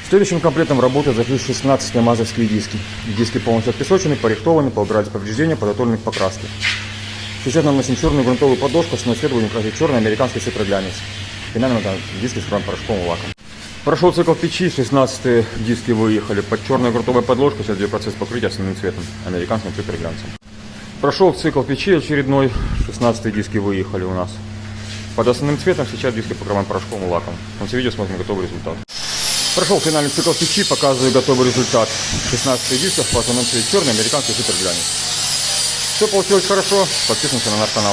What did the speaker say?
Следующим комплектом работы зашли 16 мазовские диски. Диски полностью отпесочены, порихтованы, поубирались повреждения, подготовлены к покраске. Сейчас наносим черную грунтовую подошку, с цвета будем красить черный американский цифроглянец. Финально это диски с порошковым лаком. Прошел цикл печи, 16 диски выехали под черной грунтовой подложкой, сейчас идет процесс покрытия основным цветом, американским цифроглянцем. Прошел цикл печи очередной, 16 диски выехали у нас. Под основным цветом сейчас диски покрываем порошковым лаком. В конце видео смотрим готовый результат. Прошел финальный цикл печи, показываю готовый результат. 16 дисков по основном цвете черный, американский цифроглянец. Все получилось хорошо, подписываемся на наш канал.